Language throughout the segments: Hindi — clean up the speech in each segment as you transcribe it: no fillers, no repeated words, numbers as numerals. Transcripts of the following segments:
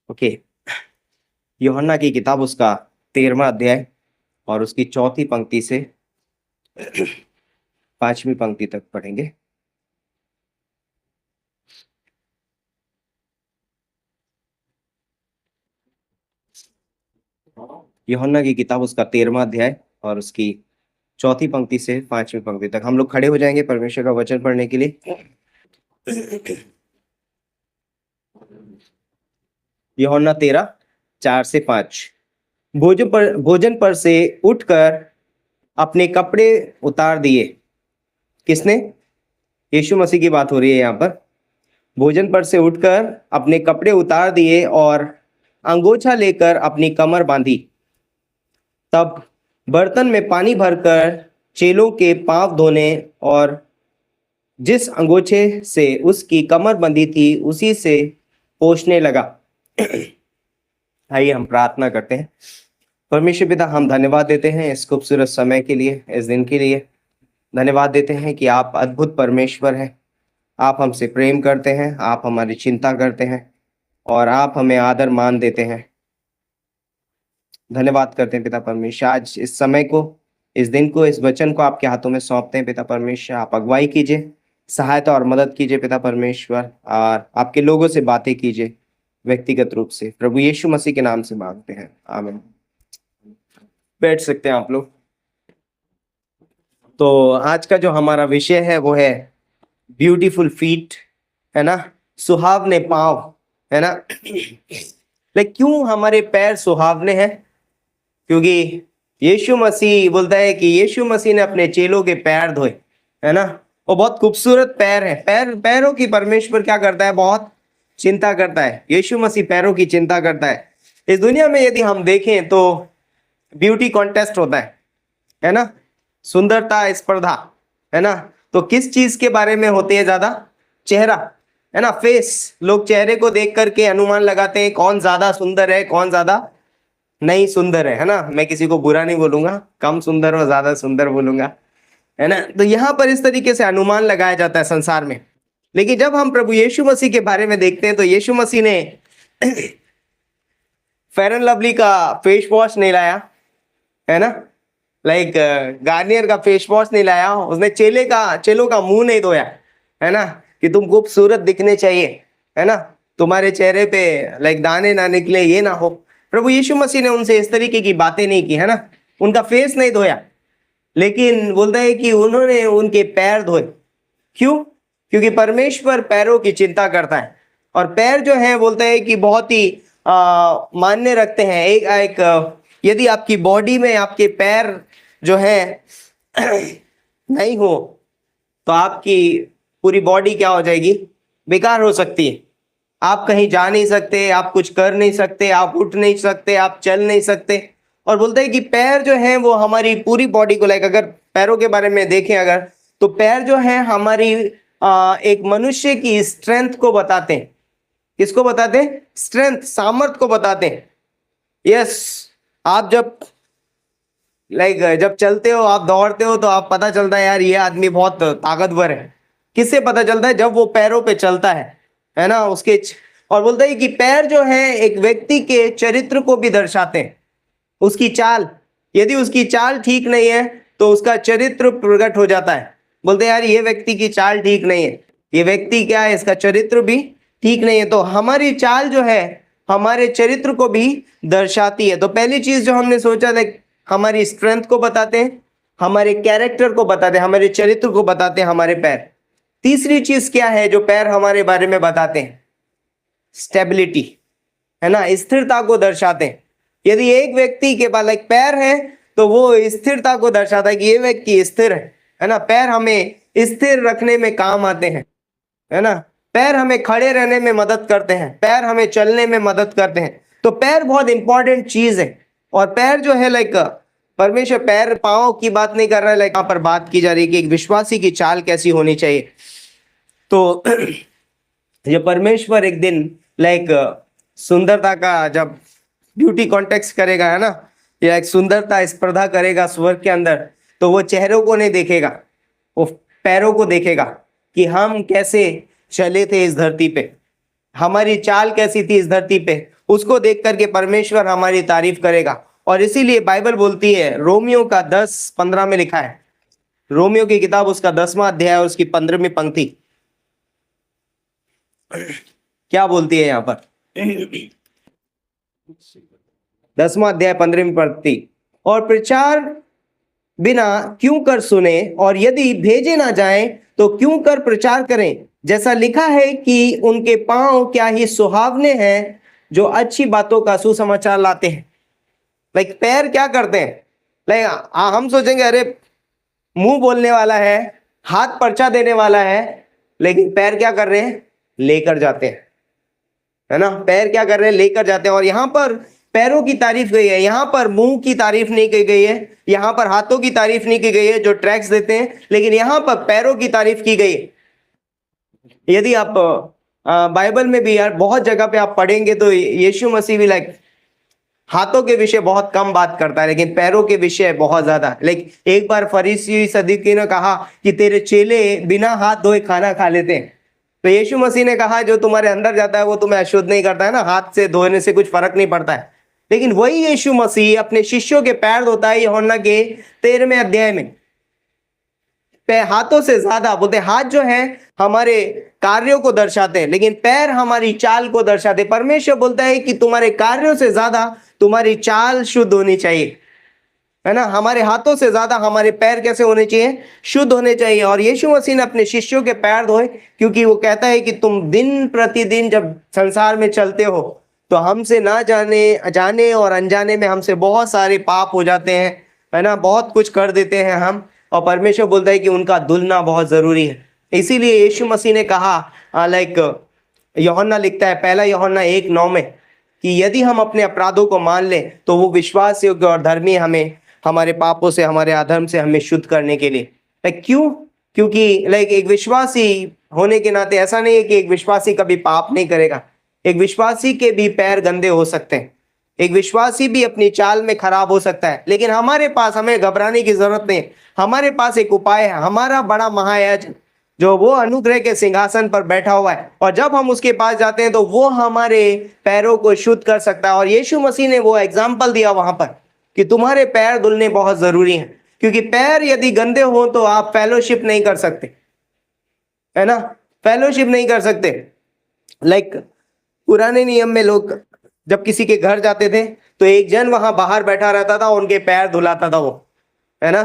ओके। यूहन्ना की किताब उसका 13वां अध्याय और उसकी 4थी पंक्ति से 5वीं पंक्ति तक पढ़ेंगे। यूहन्ना की किताब उसका 13वां अध्याय और उसकी 4थी पंक्ति से 5वीं पंक्ति तक हम लोग खड़े हो जाएंगे परमेश्वर का वचन पढ़ने के लिए। यूहन्ना 13:4-5। भोजन पर से उठकर अपने कपड़े उतार दिए। किसने? यीशु मसीह की बात हो रही है यहाँ पर। भोजन पर से उठकर अपने कपड़े उतार दिए और अंगोछा लेकर अपनी कमर बांधी। तब बर्तन में पानी भरकर चेलों के पांव धोने और जिस अंगोछे से उसकी कमर बंधी थी उसी से पोंछने लगा। आइए हम प्रार्थना करते हैं। परमेश्वर पिता, हम धन्यवाद देते हैं इस खूबसूरत समय के लिए, इस दिन के लिए। धन्यवाद देते हैं कि आप अद्भुत परमेश्वर हैं। आप हमसे प्रेम करते हैं, आप हमारी चिंता करते हैं और आप हमें आदर मान देते हैं। धन्यवाद करते हैं पिता परमेश्वर, आज इस समय को, इस दिन को, इस वचन को आपके हाथों में सौंपते हैं पिता परमेश्वर। आप अगुवाई कीजिए, सहायता और मदद कीजिए पिता परमेश्वर, और आपके लोगों से बातें कीजिए व्यक्तिगत रूप से। प्रभु यीशु मसीह के नाम से मांगते हैं, आमीन। बैठ सकते हैं आप लोग। तो आज का जो हमारा विषय है वो है ब्यूटीफुल फीट, है ना, सुहावने पांव, है ना। लेकिन क्यों हमारे पैर सुहावने हैं? क्योंकि यीशु मसीह बोलता है कि यीशु मसीह ने अपने चेलों के पैर धोए, है ना। वो बहुत खूबसूरत पैर है। पैरों की परमेश्वर क्या करता है? बहुत चिंता करता है। यीशु मसीह पैरों की चिंता करता है। इस दुनिया में यदि हम देखें तो ब्यूटी कॉन्टेस्ट होता है ना, सुंदरता स्पर्धा, है ना। तो किस चीज के बारे में होती है ज्यादा? चेहरा, है ना, फेस। लोग चेहरे को देख करके अनुमान लगाते हैं कौन ज्यादा सुंदर है, कौन ज्यादा नहीं सुंदर है ना। मैं किसी को बुरा नहीं बोलूंगा, कम सुंदर और ज्यादा सुंदर बोलूंगा, है ना। तो यहाँ पर इस तरीके से अनुमान लगाया जाता है संसार में। लेकिन जब हम प्रभु यीशु मसीह के बारे में देखते हैं तो यीशु मसीह ने फेयर एंड लवली का फेस वॉश नहीं लाया, है ना, लाइक गार्नियर का फेस वॉश नहीं लाया। उसने चेलों का मुंह नहीं धोया, है ना, कि तुम खूबसूरत दिखने चाहिए, है ना, तुम्हारे चेहरे पे लाइक दाने ना निकले, ये ना हो। प्रभु यीशु मसीह ने उनसे इस तरीके की बातें नहीं की, है ना। उनका फेस नहीं धोया, लेकिन बोलता है कि उन्होंने उनके पैर धोए। क्यों? क्योंकि परमेश्वर पैरों की चिंता करता है। और पैर जो है बोलता है कि बहुत ही मान्य रखते हैं। यदि आपकी बॉडी में आपके पैर जो है नहीं हो तो आपकी पूरी बॉडी क्या हो जाएगी? बेकार हो सकती है। आप कहीं जा नहीं सकते, आप कुछ कर नहीं सकते, आप उठ नहीं सकते, आप चल नहीं सकते। और बोलते हैं कि पैर जो है वो हमारी पूरी बॉडी को, लाइक अगर पैरों के बारे में देखें अगर, तो पैर जो है हमारी एक मनुष्य की स्ट्रेंथ को बताते हैं। किसको बताते हैं? स्ट्रेंथ, सामर्थ को बताते हैं। यस, आप जब जब चलते हो, आप दौड़ते हो, तो आप पता चलता है यार ये आदमी बहुत ताकतवर है। किससे पता चलता है? जब वो पैरों पे चलता है ना, उसके। और बोलता है कि पैर जो है एक व्यक्ति के चरित्र को भी दर्शाते हैं, उसकी चाल। यदि उसकी चाल ठीक नहीं है तो उसका चरित्र प्रकट हो जाता है। बोलते हैं यार ये व्यक्ति की चाल ठीक नहीं है, ये व्यक्ति क्या है, इसका चरित्र भी ठीक नहीं है। तो हमारी चाल जो है हमारे चरित्र को भी दर्शाती है। तो पहली चीज जो हमने सोचा था, हमारी स्ट्रेंथ को बताते हैं, हमारे कैरेक्टर को बताते हैं, हमारे चरित्र को बताते हैं हमारे पैर। तीसरी चीज क्या है जो पैर हमारे बारे में बताते हैं? स्टेबिलिटी, है ना, स्थिरता को दर्शाते हैं। यदि एक व्यक्ति के पास एक पैर है तो वो स्थिरता को दर्शाता है कि ये व्यक्ति स्थिर है ना। पैर हमें स्थिर रखने में काम आते हैं, है ना। पैर हमें खड़े रहने में मदद करते हैं, पैर हमें चलने में मदद करते हैं। तो पैर बहुत इंपॉर्टेंट चीज है। और पैर जो है परमेश्वर पैर पांव की बात नहीं कर रहा है, यहाँ पर बात की जा रही है कि एक विश्वासी की चाल कैसी होनी चाहिए। तो ये परमेश्वर एक दिन सुंदरता का जब ब्यूटी कॉन्टेक्स्ट करेगा, है ना, या एक सुंदरता स्पर्धा करेगा स्वर्ग के अंदर, तो वो चेहरों को नहीं देखेगा, वो पैरों को देखेगा कि हम कैसे चले थे इस धरती पे, हमारी चाल कैसी थी इस धरती पे। उसको देख करके परमेश्वर हमारी तारीफ करेगा। और इसीलिए बाइबल बोलती है, रोमियो का 10:15 में लिखा है, रोमियो की किताब उसका 10वां अध्याय और उसकी 15वीं पंक्ति क्या बोलती है यहाँ पर? 10वां अध्याय 15वीं पंक्ति, और प्रचार बिना क्यों कर सुने, और यदि भेजे ना जाएं तो क्यों कर प्रचार करें। जैसा लिखा है कि उनके पांव क्या ही सुहावने हैं जो अच्छी बातों का सुसमाचार लाते हैं। लाइक पैर क्या करते हैं? लाइक हम सोचेंगे अरे मुंह बोलने वाला है, हाथ पर्चा देने वाला है, लेकिन पैर क्या कर रहे हैं? लेकर जाते हैं, है ना। पैर क्या कर रहे हैं? लेकर जाते हैं। और यहाँ पर पैरों की तारीफ गई है, यहाँ पर मुंह की तारीफ नहीं की गई है, यहाँ पर हाथों की तारीफ नहीं की गई है जो ट्रैक्स देते हैं, लेकिन यहाँ पर पैरों की तारीफ की गई है। यदि आप बाइबल में भी यार बहुत जगह पे आप पढ़ेंगे तो यीशु मसीह भी लाइक हाथों के विषय बहुत कम बात करता है, लेकिन पैरों के विषय बहुत ज्यादा। लाइक एक बार फरीसी सदूकी ने कहा कि तेरे चेले बिना हाथ धोए खाना खा लेते हैं, तो यीशु मसीह ने कहा जो तुम्हारे अंदर जाता है वो तुम्हें अशुद्ध नहीं करता है ना, हाथ से धोने से कुछ फर्क नहीं पड़ता है। लेकिन वही यीशु मसीह अपने शिष्यों के पैर धोता है यूहन्ना के 13वें अध्याय में। हाथों से ज्यादा बोलते, हाथ जो है हमारे कार्यों को दर्शाते हैं, लेकिन पैर हमारी चाल को दर्शाते। परमेश्वर बोलता है कि तुम्हारे कार्यों से ज्यादा तुम्हारी चाल शुद्ध होनी चाहिए, है ना। हमारे हाथों से ज्यादा हमारे पैर कैसे होने चाहिए? शुद्ध होने चाहिए। और यीशु मसीह ने अपने शिष्यों के पैर धोए, क्योंकि वो कहता है कि तुम दिन प्रतिदिन जब संसार में चलते हो तो हमसे ना जाने और अनजाने में हमसे बहुत सारे पाप हो जाते हैं, है ना, बहुत कुछ कर देते हैं हम। और परमेश्वर बोलता है कि उनका धुलना बहुत जरूरी है। इसीलिए यीशु मसीह ने कहा, लाइक यूहन्ना लिखता है, पहला यूहन्ना 1:9 में, कि यदि हम अपने अपराधों को मान लें तो वो विश्वास योग्य और धर्मी हमें हमारे पापों से, हमारे अधर्म से हमें शुद्ध करने के लिए। लाइक क्यों? क्योंकि लाइक एक विश्वासी होने के नाते ऐसा नहीं है कि एक विश्वासी कभी पाप नहीं करेगा। एक विश्वासी के भी पैर गंदे हो सकते हैं, एक विश्वासी भी अपनी चाल में खराब हो सकता है, लेकिन हमारे पास, हमें घबराने की जरूरत नहीं। हमारे पास एक उपाय है, हमारा बड़ा महायाजक जो वो अनुग्रह के सिंहासन पर बैठा हुआ है, और जब हम उसके पास जाते हैं तो वो हमारे पैरों को शुद्ध कर सकता है। और यीशु मसीह ने वो एग्जाम्पल दिया वहां पर कि तुम्हारे पैर धुलने बहुत जरूरी हैं, क्योंकि पैर यदि गंदे हो तो आप फेलोशिप नहीं कर सकते, है ना, फेलोशिप नहीं कर सकते। लाइक पुराने नियम में लोग जब किसी के घर जाते थे तो एक जन वहां बाहर बैठा रहता था, उनके पैर धुलाता था वो, है ना।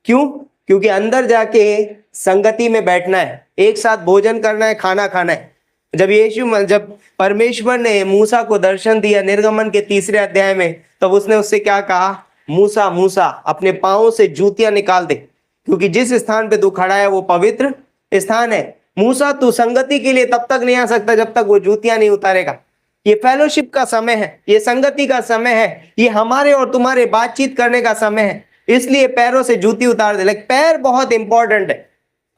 क्यों? क्योंकि अंदर जाके संगति में बैठना है, एक साथ भोजन करना है, खाना खाना है। जब परमेश्वर ने मूसा को दर्शन दिया निर्गमन के 3 अध्याय में, तब उसने उससे क्या कहा? मूसा मूसा अपने पांवों से जूतियां निकाल दे, क्योंकि जिस स्थान पे तू खड़ा है वो पवित्र स्थान है। मूसा तू संगति के लिए तब तक नहीं आ सकता जब तक वो जूतियां नहीं उतारेगा। ये फेलोशिप का समय है, ये संगति का समय है, ये हमारे और तुम्हारे बातचीत करने का समय है, इसलिए पैरों से जूती उतार दे। लाइक पैर बहुत इंपॉर्टेंट है।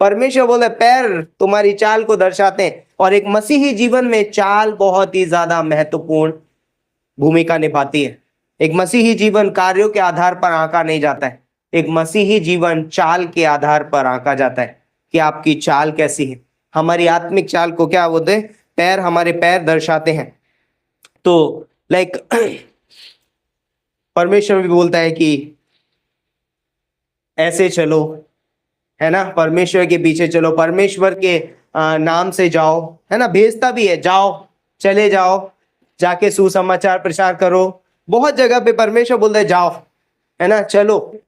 परमेश्वर बोले पैर तुम्हारी चाल को दर्शाते हैं, और एक मसीही जीवन में चाल बहुत ही ज्यादा महत्वपूर्ण भूमिका निभाती है। एक मसीही जीवन कार्यों के आधार पर आंका नहीं जाता है, एक मसीही जीवन चाल के आधार पर आंका जाता है कि आपकी चाल कैसी है। हमारी आत्मिक चाल को क्या बोलते हैं? पैर, हमारे पैर दर्शाते हैं। तो लाइक परमेश्वर भी बोलता है कि ऐसे चलो, है ना, परमेश्वर के पीछे चलो, परमेश्वर के नाम से जाओ, है ना, भेजता भी है, जाओ, चले जाओ, जाके सुसमाचार प्रचार करो। बहुत जगह पे परमेश्वर बोलता है जाओ, है ना, चलो,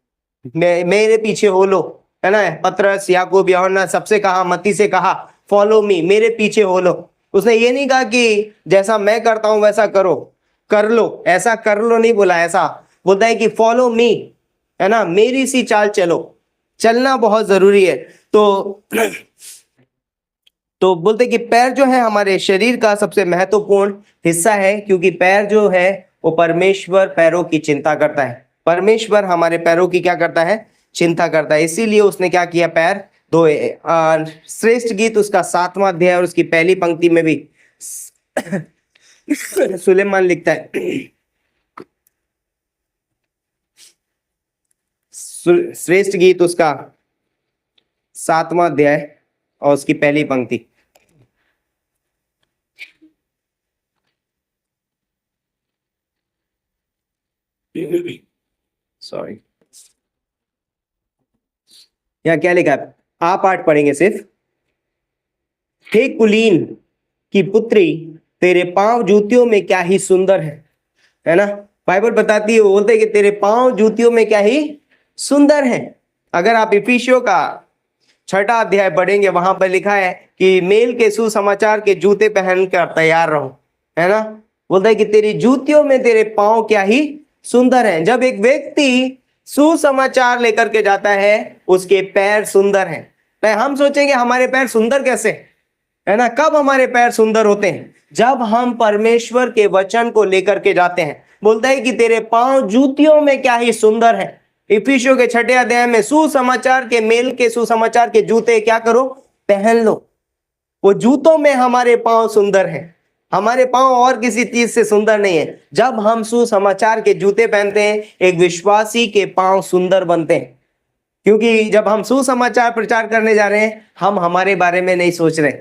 मेरे पीछे हो लो, है ना। पतरस, याकूब, यूहन्ना सबसे कहा, मत्ती से कहा फॉलो मी, मेरे पीछे हो लो। उसने ये नहीं कहा कि जैसा मैं करता हूं वैसा करो, कर लो, ऐसा कर लो नहीं बोला, ऐसा बोलता है कि फॉलो मी, है ना, मेरी सी चाल चलो। चलना बहुत जरूरी है। तो बोलते कि पैर जो है हमारे शरीर का सबसे महत्वपूर्ण हिस्सा है, क्योंकि पैर जो है वो परमेश्वर पैरों की चिंता करता है। परमेश्वर हमारे पैरों की क्या करता है? चिंता करता है। इसीलिए उसने क्या किया? पैर धोए। श्रेष्ठ गीत उसका 7वां अध्याय और उसकी पहली पंक्ति में भी सुलेमान लिखता है, श्रेष्ठ गीत उसका 7वां अध्याय और उसकी पहली पंक्ति। सॉरी, यहाँ क्या लिखा है, आप पाठ पढ़ेंगे सिर्फ। हे कुलीन की पुत्री, तेरे पांव जूतियों में क्या ही सुंदर है ना। बाइबल बताती है, वो बोलते हैं कि तेरे पांव जूतियों में क्या ही सुंदर है। अगर आप इफिसियों का 6वां अध्याय पढ़ेंगे, वहां पर लिखा है कि मेल के सुसमाचार के जूते पहन कर तैयार रहो, है ना। बोलता है कि तेरी जूतियों में तेरे पांव क्या ही सुंदर है। जब एक व्यक्ति सुसमाचार लेकर के जाता है, उसके पैर सुंदर हैं। हम सोचेंगे हमारे पैर सुंदर कैसे, है ना। कब हमारे पैर सुंदर होते हैं, जब हम परमेश्वर के वचन को लेकर के जाते हैं। बोलता है कि तेरे पांव जूतियों में क्या ही सुंदर है। इफिसियों के 6 अध्याय में सुसमाचार के, मेल के सुसमाचार के जूते क्या करो, पहन लो। वो जूतों में हमारे पांव सुंदर हैं। हमारे पांव और किसी चीज से सुंदर नहीं है। जब हम सुसमाचार के जूते पहनते हैं, एक विश्वासी के पांव सुंदर बनते हैं। क्योंकि जब हम सुसमाचार प्रचार करने जा रहे हैं, हम हमारे बारे में नहीं सोच रहे,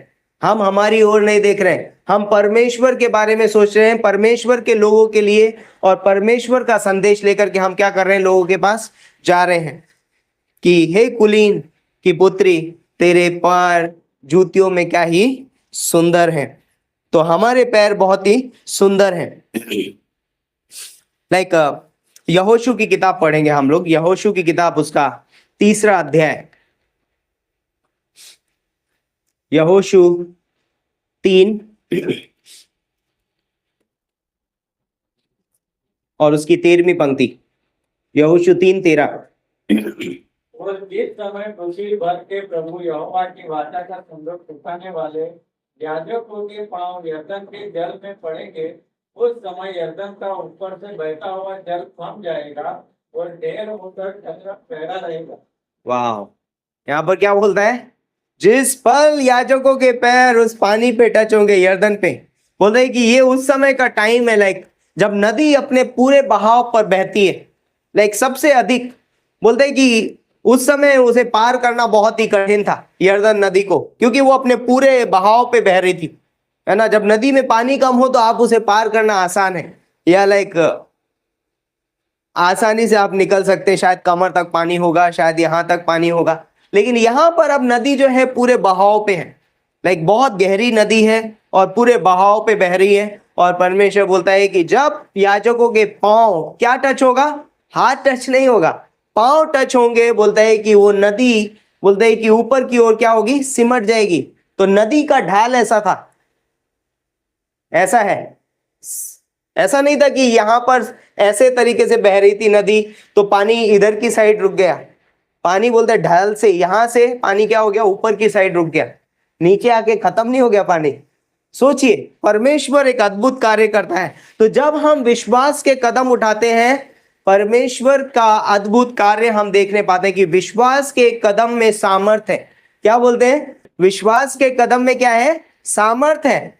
हम हमारी ओर नहीं देख रहे हैं, हम परमेश्वर के बारे में सोच रहे हैं, परमेश्वर के लोगों के लिए। और परमेश्वर का संदेश लेकर के हम क्या कर रहे हैं, लोगों के पास जा रहे हैं कि हे कुलीन की पुत्री, तेरे पैर जूतियों में क्या ही सुंदर है। तो हमारे पैर बहुत ही सुंदर हैं। लाइक यहोशू की किताब पढ़ेंगे हम लोग। यहोशू की किताब, उसका 3 अध्याय, यहोशू 3 और उसकी 13वीं पंक्ति। यहोशू 3:13। और जिस समय पृथ्वी भर के प्रभु यहोवा की वाचा का संदूक उठाने वाले याजकों के पांव यरदन के जल में पड़ेंगे, उस समय यरदन का ऊपर से बहता हुआ जल थम जाएगा और ढेर होकर ठहरा रहेगा। वाह, यहाँ पर क्या बोलता है, जिस पल याजकों के पैर उस पानी पे टच होंगे, यरदन पे, बोलते हैं कि ये उस समय का टाइम है, लाइक जब नदी अपने पूरे बहाव पर बहती है, लाइक सबसे अधिक। बोलते हैं कि उस समय उसे पार करना बहुत ही कठिन था, यरदन नदी को, क्योंकि वो अपने पूरे बहाव पे बह रही थी, है ना। जब नदी में पानी कम हो तो आप उसे पार करना आसान है, या लाइक आसानी से आप निकल सकते हैं। शायद कमर तक पानी होगा, शायद यहां तक पानी होगा। लेकिन यहां पर अब नदी जो है पूरे बहाव पे है, लाइक बहुत गहरी नदी है और पूरे बहाव पे बह रही है। और परमेश्वर बोलता है कि जब याजकों के पांव क्या टच होगा, हाथ टच नहीं होगा, पांव टच होंगे, बोलता है कि वो नदी, बोलता है कि ऊपर की ओर क्या होगी, सिमट जाएगी। तो नदी का ढाल ऐसा था, ऐसा है। ऐसा नहीं था कि यहां पर ऐसे तरीके से बह रही थी नदी तो पानी इधर की साइड रुक गया। पानी बोलते ढाल से, यहां से पानी क्या हो गया, ऊपर की साइड रुक गया, नीचे आके खत्म नहीं हो गया पानी। सोचिए, परमेश्वर एक अद्भुत कार्य करता है। तो जब हम विश्वास के कदम उठाते हैं, परमेश्वर का अद्भुत कार्य हम देखने पाते हैं कि विश्वास के कदम में सामर्थ है। क्या बोलते हैं, विश्वास के कदम में क्या है, सामर्थ है।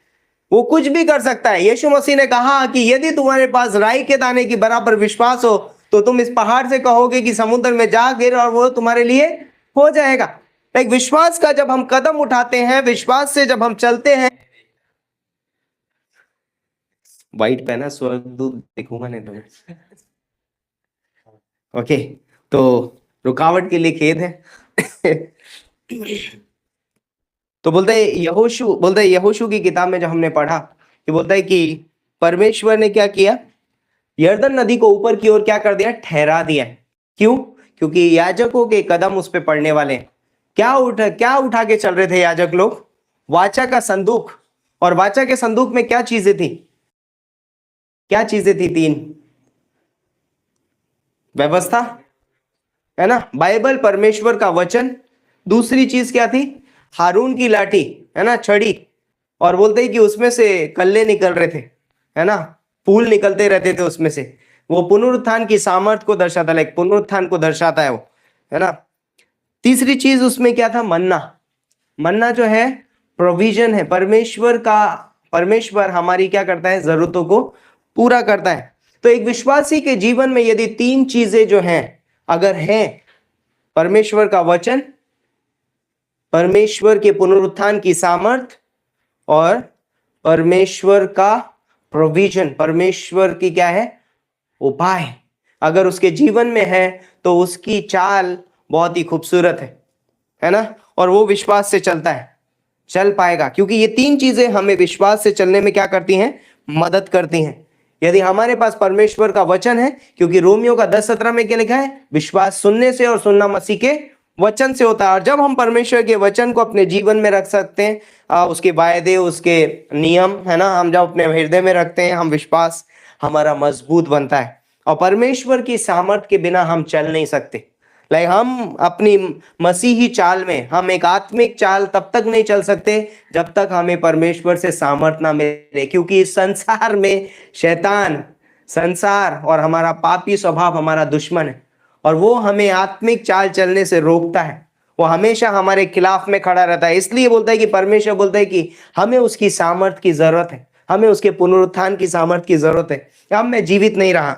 वो कुछ भी कर सकता है। यीशु मसीह ने कहा कि यदि तुम्हारे पास राई के दाने की बराबर विश्वास हो तो तुम इस पहाड़ से कहोगे कि समुद्र में जा गिर, और वो तुम्हारे लिए हो जाएगा। एक विश्वास का जब हम कदम उठाते हैं, विश्वास से जब हम चलते हैं। वाइट पहना, स्वर्गदूत देखूंगा नहीं तो। ओके, तो रुकावट के लिए खेद है। तो बोलते हैं यहोशू की किताब में जो हमने पढ़ा कि बोलता है कि परमेश्वर ने क्या किया, यरदन नदी को ऊपर की ओर क्या कर दिया, ठहरा दिया। क्यों, क्योंकि याजकों के कदम उस पे पड़ने वाले हैं। क्या उठा के चल रहे थे याजक लोग, वाचा का संदूक। और वाचा के संदूक में क्या चीजें थी, क्या चीजें थी, 3 व्यवस्था, है ना, बाइबल, परमेश्वर का वचन। दूसरी चीज क्या थी, हारून की लाठी, है ना, छड़ी। और बोलते हैं कि उसमें से कल्ले निकल रहे थे, है ना, फूल निकलते रहते थे उसमें से। वो पुनरुत्थान की सामर्थ को दर्शाता है, पुनरुत्थान को दर्शाता है वो, है ना। तीसरी चीज उसमें क्या था, मन्ना। मन्ना जो है प्रोविजन है, परमेश्वर हमारी क्या करता है, जरूरतों को पूरा करता है। तो एक विश्वासी के जीवन में यदि 3 चीजें जो हैं अगर हैं, परमेश्वर का वचन, परमेश्वर के पुनरुत्थान की सामर्थ, और परमेश्वर का प्रोविजन, परमेश्वर की क्या है, उपाय, अगर उसके जीवन में है तो उसकी चाल बहुत ही खूबसूरत है ना, और वो विश्वास से चलता है, चल पाएगा, क्योंकि ये तीन चीजें हमें विश्वास से चलने में क्या करती हैं, मदद करती हैं। यदि हमारे पास परमेश्वर का वचन है, क्योंकि रोमियो का 10:17 में क्या लिखा है, विश्वास सुनने से और सुनना मसीह के वचन से होता है। और जब हम परमेश्वर के वचन को अपने जीवन में रख सकते हैं, उसके वायदे, उसके नियम, है ना, हम जब अपने हृदय में रखते हैं, हम विश्वास हमारा मजबूत बनता है। और परमेश्वर की सामर्थ के बिना हम चल नहीं सकते। लाइक हम अपनी मसीही चाल में, हम एक आत्मिक चाल तब तक नहीं चल सकते जब तक हमें परमेश्वर से सामर्थ ना मिले, क्योंकि इस संसार में शैतान, संसार और हमारा पापी स्वभाव हमारा दुश्मन है, और वो हमें आत्मिक चाल चलने से रोकता है। वो हमेशा हमारे खिलाफ में खड़ा रहता है। इसलिए बोलता है कि परमेश्वर बोलता है कि हमें उसकी सामर्थ की जरूरत है, हमें उसके पुनरुत्थान की सामर्थ की जरूरत है। अब मैं जीवित नहीं रहा।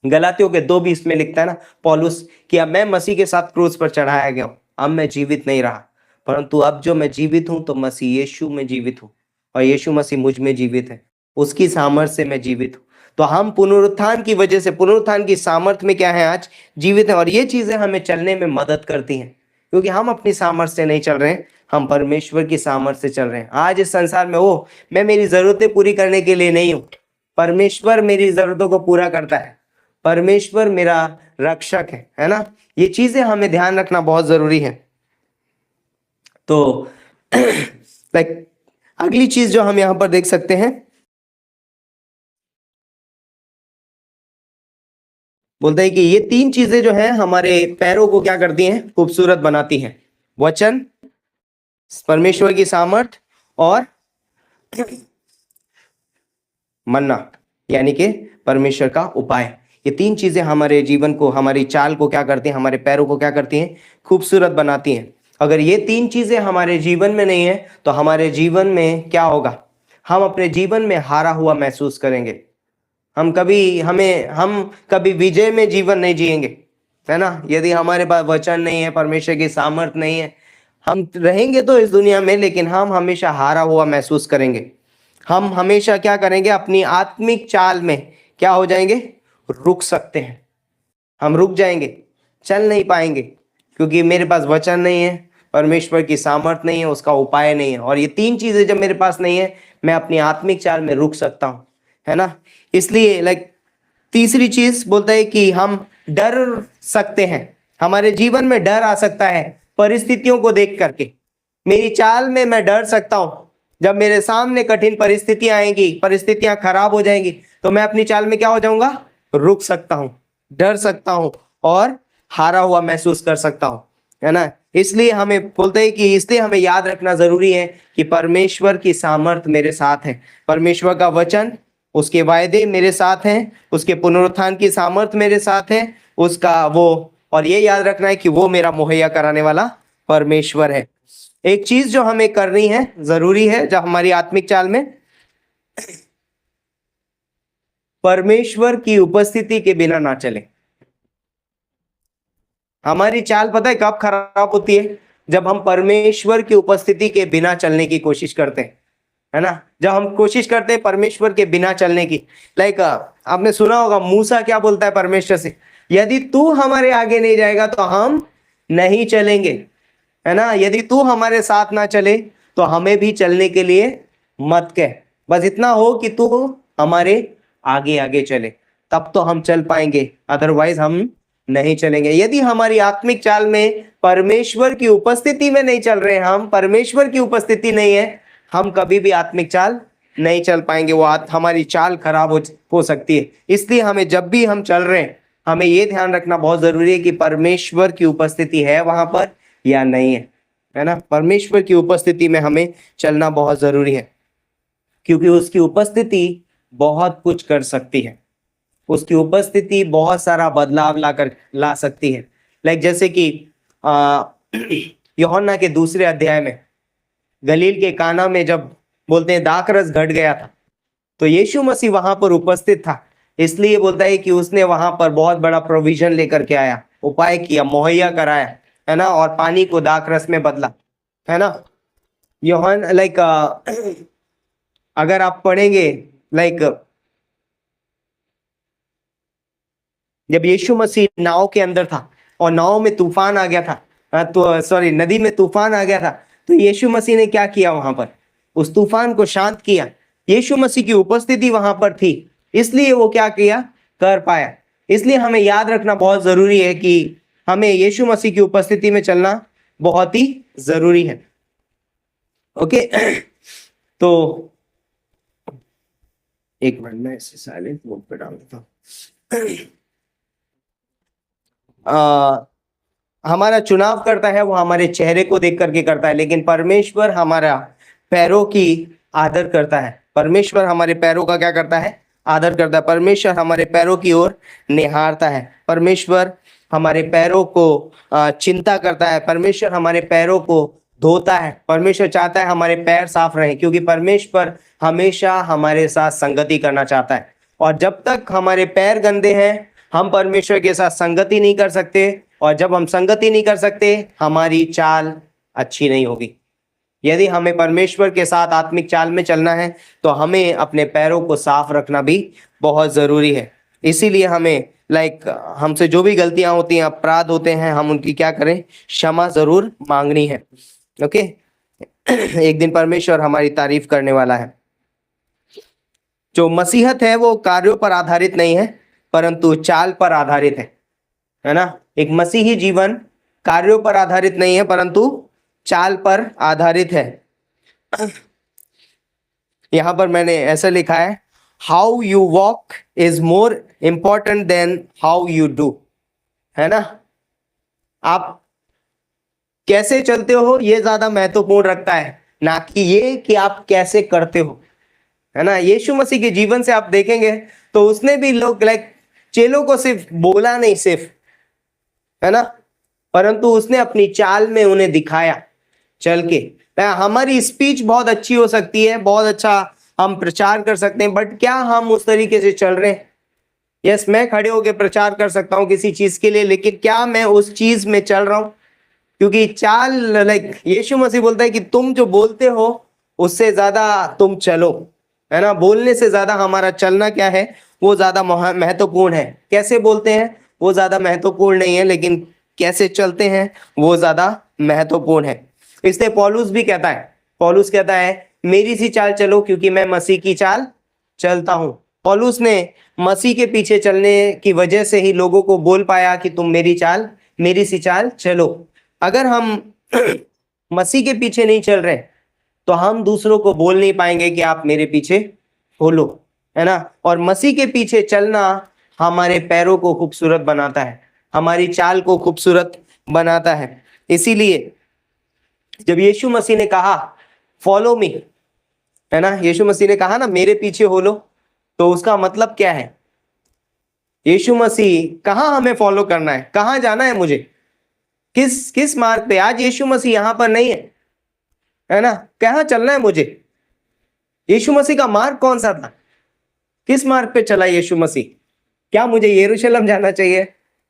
गलातियों के 2:20 में लिखता है ना पौलुस कि अब मैं मसीह के साथ क्रूस पर चढ़ाया गया हूं, अब मैं जीवित नहीं रहा, परंतु अब जो मैं जीवित हूं तो मसीह यीशु में जीवित हूं, और यीशु मसीह मुझ में जीवित है, उसकी सामर्थ से मैं जीवित हूं। तो हम पुनरुत्थान की वजह से, पुनरुत्थान की सामर्थ में क्या है, आज जीवित है। और ये चीजें हमें चलने में मदद करती हैं, क्योंकि हम अपनी सामर्थ से नहीं चल रहे हैं, हम परमेश्वर की सामर्थ से चल रहे हैं। आज इस संसार में मैं मेरी जरूरतें पूरी करने के लिए नहीं हूं, परमेश्वर मेरी जरूरतों को पूरा करता है, परमेश्वर मेरा रक्षक है ना। ये चीजें हमें ध्यान रखना बहुत जरूरी है। तो लाइक अगली चीज जो हम यहां पर देख सकते हैं, बोलता है कि ये तीन चीजें जो है हमारे पैरों को क्या करती हैं, खूबसूरत बनाती हैं। वचन, परमेश्वर की सामर्थ, और मन्ना यानी कि परमेश्वर का उपाय। ये तीन चीजें हमारे जीवन को, हमारी चाल को क्या करती हैं, हमारे पैरों को क्या करती हैं, खूबसूरत बनाती हैं। अगर ये तीन चीजें हमारे जीवन में नहीं है तो हमारे जीवन में क्या होगा, हम अपने जीवन में हारा हुआ महसूस करेंगे। हम कभी विजय में जीवन नहीं जिएंगे, है ना। यदि हमारे पास वचन नहीं है, परमेश्वर की सामर्थ नहीं है, हम रहेंगे तो इस दुनिया में, लेकिन हम हमेशा हारा हुआ महसूस करेंगे। हम हमेशा क्या करेंगे, अपनी आत्मिक चाल में क्या हो जाएंगे, रुक सकते हैं, हम रुक जाएंगे, चल नहीं पाएंगे, क्योंकि मेरे पास वचन नहीं है, परमेश्वर की सामर्थ नहीं है, उसका उपाय नहीं है। और ये तीन चीजें जब मेरे पास नहीं है, मैं अपनी आत्मिक चाल में रुक सकता हूं, है ना। इसलिए तीसरी चीज बोलता है कि हम डर सकते हैं, हमारे जीवन में डर आ सकता है परिस्थितियों को देख करके। मेरी चाल में मैं डर सकता हूं, जब मेरे सामने कठिन परिस्थितियां आएंगी, परिस्थितियां खराब हो जाएंगी, तो मैं अपनी चाल में क्या हो जाऊंगा, रुक सकता हूं, डर सकता हूं, और हारा हुआ महसूस कर सकता हूं, है ना। इसलिए हमें बोलते हैं कि इसलिए हमें याद रखना जरूरी है कि परमेश्वर की सामर्थ मेरे साथ है, परमेश्वर का वचन, उसके वायदे मेरे साथ हैं, उसके पुनरुत्थान की सामर्थ मेरे साथ है, उसका वो, और ये याद रखना है कि वो मेरा मुहैया कराने वाला परमेश्वर है। एक चीज जो हमें करनी है, जरूरी है, जब हमारी आत्मिक चाल में, परमेश्वर की उपस्थिति के बिना ना चले। हमारी चाल पता है कब खराब होती है, जब हम परमेश्वर की उपस्थिति के बिना चलने की कोशिश करते हैं, है ना। जब हम कोशिश करते हैं परमेश्वर के बिना चलने की, आपने सुना होगा मूसा क्या बोलता है परमेश्वर से, यदि तू हमारे आगे नहीं जाएगा तो हम नहीं चलेंगे, है ना। यदि तू हमारे साथ ना चले तो हमें भी चलने के लिए मत कह, बस इतना हो कि तू हमारे आगे आगे चले, तब तो हम चल पाएंगे, अदरवाइज हम नहीं चलेंगे। यदि हमारी आत्मिक चाल में परमेश्वर की उपस्थिति में नहीं चल रहे हैं, हम परमेश्वर की उपस्थिति नहीं है, हम कभी भी आत्मिक चाल नहीं चल पाएंगे, हमारी चाल खराब हो सकती है। इसलिए हमें जब भी हम चल रहे हैं, हमें ये ध्यान रखना बहुत जरूरी है कि परमेश्वर की उपस्थिति है वहां पर या नहीं है ना। परमेश्वर की उपस्थिति में हमें चलना बहुत जरूरी है, क्योंकि उसकी उपस्थिति बहुत कुछ कर सकती है, उसकी उपस्थिति बहुत सारा बदलाव ला सकती है। जैसे कि यूहन्ना के 2 अध्याय में, गलील के काना में जब बोलते हैं दाखरस घट गया था, तो यीशु मसीह वहां पर उपस्थित था। इसलिए बोलता है कि उसने वहां पर बहुत बड़ा प्रोविजन लेकर के आया, उपाय किया, मुहैया कराया, है ना, और पानी को दाखरस में बदला, है ना। यूहन्ना अगर आप पढ़ेंगे जब यीशु मसीह नाव के अंदर था और नाव में तूफान आ गया था, तो सॉरी नदी में तूफान आ गया था, तो यीशु मसीह ने क्या किया? वहां पर उस तूफान को शांत किया। यीशु मसीह की उपस्थिति वहां पर थी, इसलिए वो क्या किया? कर पाया। इसलिए हमें याद रखना बहुत जरूरी है कि हमें यीशु मसीह की उपस्थिति में चलना बहुत ही जरूरी है। ओके तो एक मिनट में इसे साइलेंट मोड पे डाल देता हूं। हमारा चुनाव करता है वो हमारे चेहरे को देख करके करता है, लेकिन परमेश्वर हमारा पैरों की आदर करता है। परमेश्वर हमारे पैरों का क्या करता है? आदर करता है। परमेश्वर हमारे पैरों की ओर निहारता है। परमेश्वर हमारे पैरों को चिंता करता है। परमेश्वर हमारे पैरों को धोता है। परमेश्वर चाहता है हमारे पैर साफ रहें, क्योंकि परमेश्वर हमेशा हमारे साथ संगति करना चाहता है। और जब तक हमारे पैर गंदे हैं, हम परमेश्वर के साथ संगति नहीं कर सकते, और जब हम संगति नहीं कर सकते, हमारी चाल अच्छी नहीं होगी। यदि हमें परमेश्वर के साथ आत्मिक चाल में चलना है, तो हमें अपने पैरों को साफ रखना भी बहुत जरूरी है। इसीलिए हमें हमसे जो भी गलतियां होती हैं, अपराध होते हैं, हम उनकी क्या करें? क्षमा जरूर मांगनी है। ओके एक दिन परमेश्वर हमारी तारीफ करने वाला है। जो मसीहत है वो कार्यों पर आधारित नहीं है, परंतु चाल पर आधारित है ना? एक मसीही जीवन कार्यों पर आधारित नहीं है, परंतु चाल पर आधारित है। यहां पर मैंने ऐसा लिखा है, how you walk is more important than how you do, है ना? आप कैसे चलते हो ये ज्यादा महत्वपूर्ण रखता है, ना कि ये कि आप कैसे करते हो, है ना? यीशु मसीह के जीवन से आप देखेंगे तो उसने भी लोग चेलों को सिर्फ बोला नहीं, सिर्फ, है ना, परंतु उसने अपनी चाल में उन्हें दिखाया चल के। हमारी स्पीच बहुत अच्छी हो सकती है, बहुत अच्छा हम प्रचार कर सकते हैं, बट क्या हम उस तरीके से चल रहे हैं? यस, मैं खड़े होकर प्रचार कर सकता हूं किसी चीज के लिए, लेकिन क्या मैं उस चीज में चल रहा हूं? क्योंकि चाल यीशु मसीह बोलता है कि तुम जो बोलते हो उससे ज्यादा तुम चलो, है ना? बोलने से ज्यादा हमारा चलना क्या है? वो ज्यादा महत्वपूर्ण है। कैसे बोलते हैं वो ज्यादा महत्वपूर्ण नहीं है, लेकिन कैसे चलते हैं वो ज्यादा महत्वपूर्ण है। इसलिए पौलुस भी कहता है, पौलुस कहता है मेरी सी चाल चलो, क्योंकि मैं मसीह की चाल चलता हूं। पौलुस ने मसीह के पीछे चलने की वजह से ही लोगों को बोल पाया कि तुम मेरी सी चाल चलो। अगर हम मसीह के पीछे नहीं चल रहे तो हम दूसरों को बोल नहीं पाएंगे कि आप मेरे पीछे बोलो, है ना? और मसीह के पीछे चलना हमारे पैरों को खूबसूरत बनाता है, हमारी चाल को खूबसूरत बनाता है। इसीलिए जब यीशु मसीह ने कहा फॉलो मी, है ना, यीशु मसीह ने कहा ना मेरे पीछे हो लो, तो उसका मतलब क्या है? यीशु मसीह कहाँ हमें फॉलो करना है, कहाँ जाना है मुझे, किस मार्ग पे? आज यीशु मसीह यहां पर नहीं है ना? कहाँ चलना है मुझे? यीशु मसीह का मार्ग कौन सा था? किस मार्ग पे चला यीशु मसीह? क्या मुझे यरूशलेम जाना चाहिए?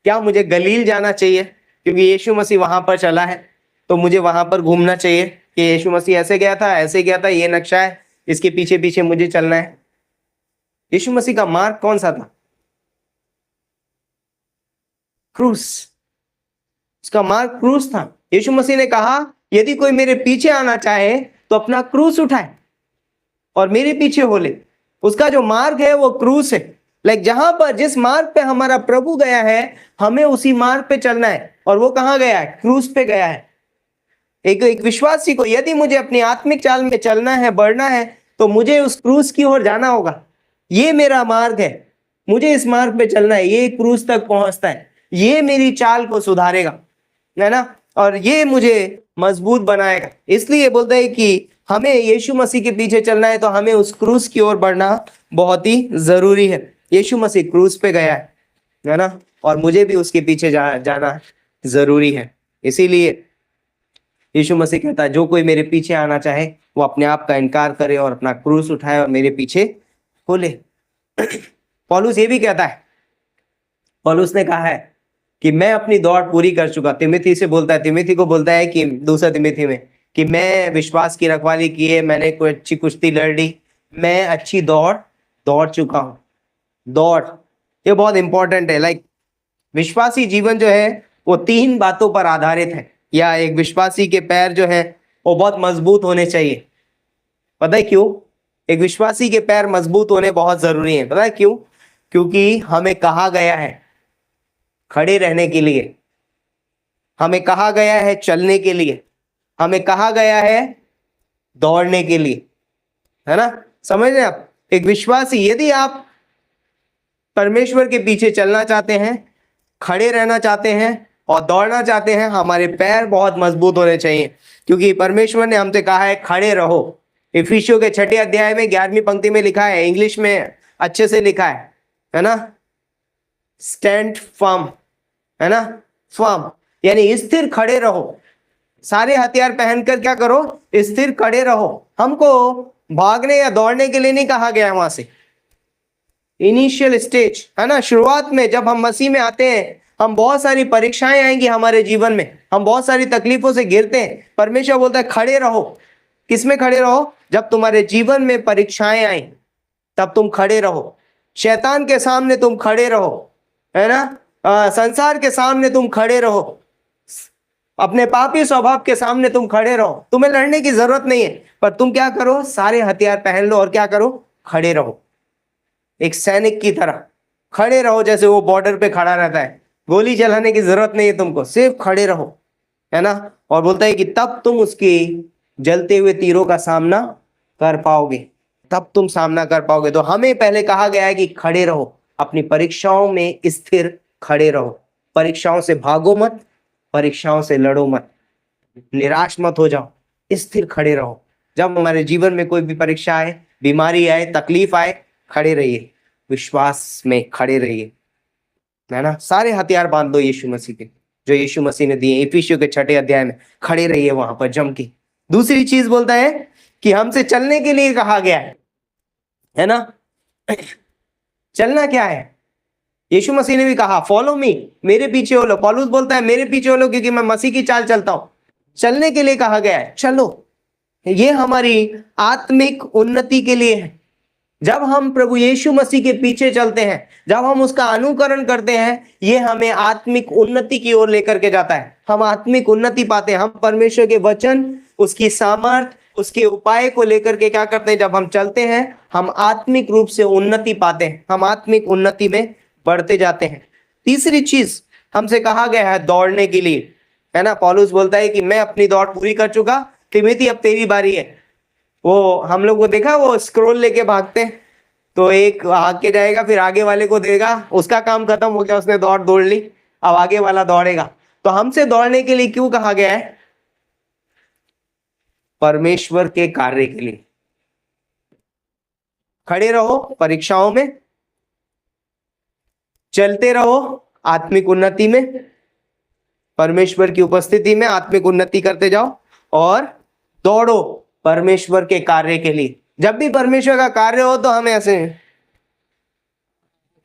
क्या मुझे गलील जाना चाहिए? क्योंकि यीशु मसीह वहां पर चला है तो मुझे वहां पर घूमना चाहिए कि यीशु मसीह ऐसे गया था, ऐसे गया था, ये नक्शा है, इसके पीछे पीछे मुझे चलना है। यीशु मसीह का मार्ग कौन सा था? क्रूस। उसका मार्ग क्रूस था। यीशु मसीह ने कहा यदि कोई मेरे पीछे आना चाहे तो अपना क्रूस उठाए और मेरे पीछे हो ले। उसका जो मार्ग है वो क्रूस है। जहां पर जिस मार्ग पे हमारा प्रभु गया है, हमें उसी मार्ग पे चलना है। और वो कहां गया है? क्रूस पे गया है। एक विश्वासी को यदि मुझे अपनी आत्मिक चाल में चलना है, बढ़ना है, तो मुझे उस क्रूस की ओर जाना होगा। ये मेरा मार्ग है, मुझे इस मार्ग पे चलना है, ये क्रूस तक पहुंचता है, ये मेरी चाल को सुधारेगा, है ना, और ये मुझे मजबूत बनाएगा। इसलिए बोलते हैं कि हमें यीशु मसीह के पीछे चलना है तो हमें उस क्रूस की ओर बढ़ना बहुत ही जरूरी है। यीशु मसीह क्रूस पे गया है ना, और मुझे भी उसके पीछे जाना जरूरी है। इसीलिए यीशु मसीह कहता है जो कोई मेरे पीछे आना चाहे वो अपने आप का इनकार करे और अपना क्रूस उठाए और मेरे पीछे हो ले। पौलुस ये भी कहता है, पौलुस ने कहा है कि मैं अपनी दौड़ पूरी कर चुका। तिमोथी से बोलता है, तिमोथी को बोलता है कि दूसरा तिमोथी में कि मैं विश्वास की रखवाली की है, मैंने कोई अच्छी कुश्ती लड़ ली, मैं अच्छी दौड़ चुका हूं। दौड़ ये बहुत इंपॉर्टेंट है। विश्वासी जीवन जो है वो 3 बातों पर आधारित है, या एक विश्वासी के पैर जो है वो बहुत मजबूत होने चाहिए। पता है क्यों? एक विश्वासी के पैर मजबूत होने बहुत जरूरी है। पता है क्यों? क्योंकि हमें कहा गया है खड़े रहने के लिए, हमें कहा गया है चलने के लिए, हमें कहा गया है दौड़ने के लिए, है ना? समझ रहे हैं आप? एक विश्वासी, यदि आप परमेश्वर के पीछे चलना चाहते हैं, खड़े रहना चाहते हैं और दौड़ना चाहते हैं, हमारे पैर बहुत मजबूत होने चाहिए, क्योंकि परमेश्वर ने हमसे कहा है खड़े रहो। इफिसियों के 6 अध्याय में 11वीं पंक्ति में लिखा है, इंग्लिश में अच्छे से लिखा है ना? स्टैंड फर्म, है ना? फर्म यानी स्थिर खड़े रहो। सारे हथियार पहनकर क्या करो? स्थिर खड़े रहो। हमको भागने या दौड़ने के लिए नहीं कहा गया। वहां से इनिशियल स्टेज, है ना, शुरुआत में जब हम मसीह में आते हैं, हम बहुत सारी परीक्षाएं आएंगी हमारे जीवन में, हम बहुत सारी तकलीफों से गिरते हैं। परमेश्वर बोलता है खड़े रहो। किस में खड़े रहो? जब तुम्हारे जीवन में परीक्षाएं आई तब तुम खड़े रहो। शैतान के सामने तुम खड़े रहो, है ना? संसार के सामने तुम खड़े रहो, अपने पापी स्वभाव के सामने तुम खड़े रहो। तुम्हें लड़ने की जरूरत नहीं है, पर तुम क्या करो? सारे हथियार पहन लो और क्या करो? खड़े रहो। एक सैनिक की तरह खड़े रहो, जैसे वो बॉर्डर पे खड़ा रहता है। गोली चलाने की जरूरत नहीं है तुमको, सिर्फ खड़े रहो, है ना? और बोलता है कि तब तुम उसके जलते हुए तीरों का सामना कर पाओगे, तब तुम सामना कर पाओगे। तो हमें पहले कहा गया है कि खड़े रहो, अपनी परीक्षाओं में स्थिर खड़े रहो। परीक्षाओं से भागो मत, परीक्षाओं से लड़ो मत, निराश मत हो जाओ, स्थिर खड़े रहो। जब हमारे जीवन में कोई भी परीक्षा आए, बीमारी आए, तकलीफ आए, खड़े रहिए, विश्वास में खड़े रहिए, है ना? सारे हथियार बांध दो यीशु मसीह के, जो यीशु मसीह ने दिए। इफिसियों के 6 अध्याय में खड़े रहिए वहां पर जम के। दूसरी चीज बोलता है कि हमसे चलने के लिए कहा गया है ना? चलना क्या है? यीशु मसीह ने भी कहा फॉलो मी, मेरे पीछे हो लो। पौलुस बोलता है मेरे पीछे हो लो, क्योंकि मैं मसीह की चाल चलता हूं। चलने के लिए कहा गया है, चलो। ये हमारी आत्मिक उन्नति के लिए है। जब हम प्रभु यीशु मसीह के पीछे चलते हैं, जब हम उसका अनुकरण करते हैं, ये हमें आत्मिक उन्नति की ओर लेकर के जाता है। हम आत्मिक उन्नति पाते हैं। हम परमेश्वर के वचन, उसकी सामर्थ, उसके उपाय को लेकर के क्या करते हैं? जब हम चलते हैं, हम आत्मिक रूप से उन्नति पाते हैं, हम आत्मिक उन्नति में बढ़ते जाते हैं। तीसरी चीज हमसे कहा गया है दौड़ने के लिए, है ना? पौलुस बोलता है कि मैं अपनी दौड़ पूरी कर चुका, तिमोथी अब तेरी बारी है। वो हम लोग को देखा, वो स्क्रोल लेके भागते हैं, तो एक भाग के जाएगा, फिर आगे वाले को देगा, उसका काम खत्म हो गया, उसने दौड़ ली, अब आगे वाला दौड़ेगा। तो हमसे दौड़ने के लिए क्यों कहा गया है? परमेश्वर के कार्य के लिए। खड़े रहो परीक्षाओं में, चलते रहो आत्मिक उन्नति में, परमेश्वर की उपस्थिति में आत्मिक उन्नति करते जाओ, और दौड़ो परमेश्वर के कार्य के लिए। जब भी परमेश्वर का कार्य हो तो हम ऐसे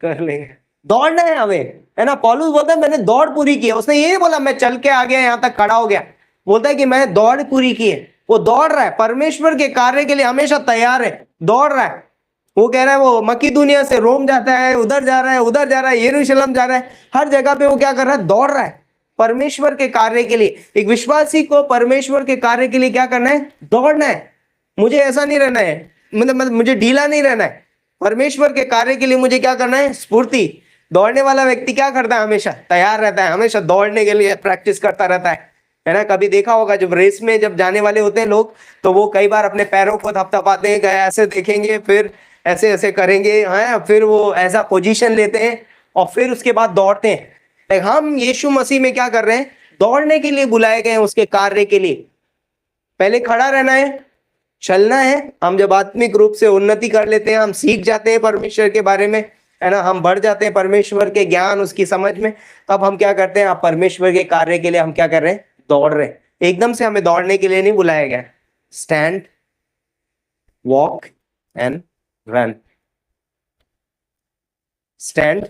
कर लेंगे, दौड़ना है हमें, है ना? पौलुस बोलता है मैंने दौड़ पूरी की है। उसने ये बोला मैं चल के आ गया, यहां तक खड़ा हो गया। बोलता है कि मैंने दौड़ पूरी की है। वो दौड़ रहा है परमेश्वर के कार्य के लिए, हमेशा तैयार है, दौड़ रहा है। वो कह रहा है वो मकीदुनिया से रोम जाता है, उधर जा रहा है, उधर जा रहा है, यरूशलेम जा रहा है, हर जगह पे वो क्या कर रहा है? दौड़ रहा है परमेश्वर के कार्य के लिए। एक विश्वासी को परमेश्वर के कार्य के लिए क्या करना है? दौड़ना है। मुझे ऐसा नहीं रहना है, मतलब मुझे ढीला नहीं रहना है। परमेश्वर के कार्य के लिए मुझे क्या करना है? स्फूर्ति। दौड़ने वाला व्यक्ति क्या करता है? हमेशा तैयार रहता है, हमेशा दौड़ने के लिए प्रैक्टिस करता रहता है ना? कभी देखा होगा जब रेस में जब जाने वाले होते हैं लोग, तो वो कई बार अपने पैरों को थपथपाते हैं, ऐसे देखेंगे, फिर ऐसे ऐसे करेंगे, हैं, फिर वो ऐसा पोजीशन लेते हैं और फिर उसके बाद दौड़ते हैं। हम यीशु मसीह में क्या कर रहे हैं? दौड़ने के लिए बुलाए गए हैं, उसके कार्य के लिए। पहले खड़ा रहना है, चलना है। हम जब आत्मिक रूप से उन्नति कर लेते हैं, हम सीख जाते हैं परमेश्वर के बारे में, है ना? हम बढ़ जाते हैं परमेश्वर के ज्ञान, उसकी समझ में। तब हम क्या करते हैं? आप परमेश्वर के कार्य के लिए हम क्या कर रहे हैं? दौड़ रहे हैं। एकदम से हमें दौड़ने के लिए नहीं बुलाया गया। Stand, walk and run. Stand,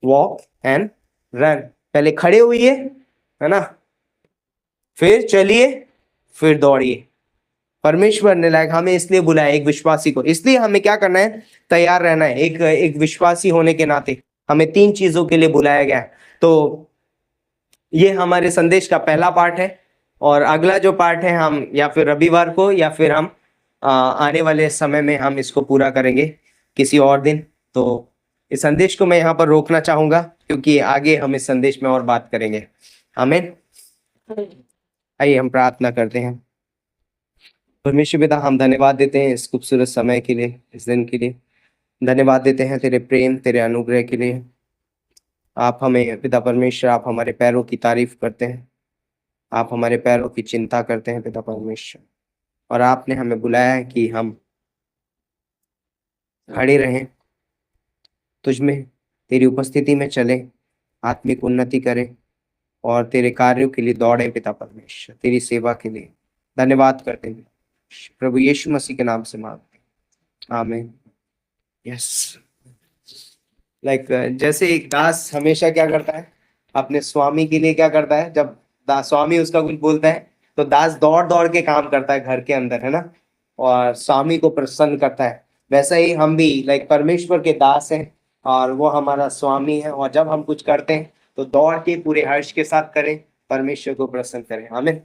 walk and run. पहले खड़े हुइए, है ना? फिर चलिए, फिर दौड़िए। परमेश्वर ने लायक हमें इसलिए बुलाया, एक विश्वासी को। इसलिए हमें क्या करना है? तैयार रहना है। एक विश्वासी होने के नाते हमें 3 चीजों के लिए बुलाया गया है। तो ये हमारे संदेश का पहला पार्ट है, और अगला जो पार्ट है हम या फिर रविवार को या फिर हम आने वाले समय में हम इसको पूरा करेंगे किसी और दिन। तो इस संदेश को मैं यहाँ पर रोकना चाहूंगा, क्योंकि आगे हम इस संदेश में और बात करेंगे। आमीन। आइए हम प्रार्थना करते हैं। परमेश्वर पिता, हम धन्यवाद देते हैं इस खूबसूरत समय के लिए, इस दिन के लिए। धन्यवाद देते हैं तेरे प्रेम, तेरे अनुग्रह के लिए। आप हमें पिता परमेश्वर, आप हमारे पैरों की तारीफ करते हैं, आप हमारे पैरों की चिंता करते हैं पिता परमेश्वर, और आपने हमें बुलाया है कि हम खड़े रहें तुझ में, तेरी उपस्थिति में चलें, आत्मिक उन्नति करें और तेरे कार्यों के लिए दौड़े पिता परमेश्वर, तेरी सेवा के लिए। धन्यवाद करते हैं प्रभु यीशु मसीह के नाम से मांगते हैं, आमीन। यस। जैसे एक दास हमेशा क्या करता है, अपने स्वामी के लिए क्या करता है, जब स्वामी उसका कुछ बोलता है तो दास दौड़ दौड़ के काम करता है घर के अंदर, है ना, और स्वामी को प्रसन्न करता है। वैसा ही हम भी परमेश्वर के दास हैं और वो हमारा स्वामी है, और जब हम कुछ करते हैं तो दौड़ के पूरे हर्ष के साथ करें, परमेश्वर को प्रसन्न करें। आमीन।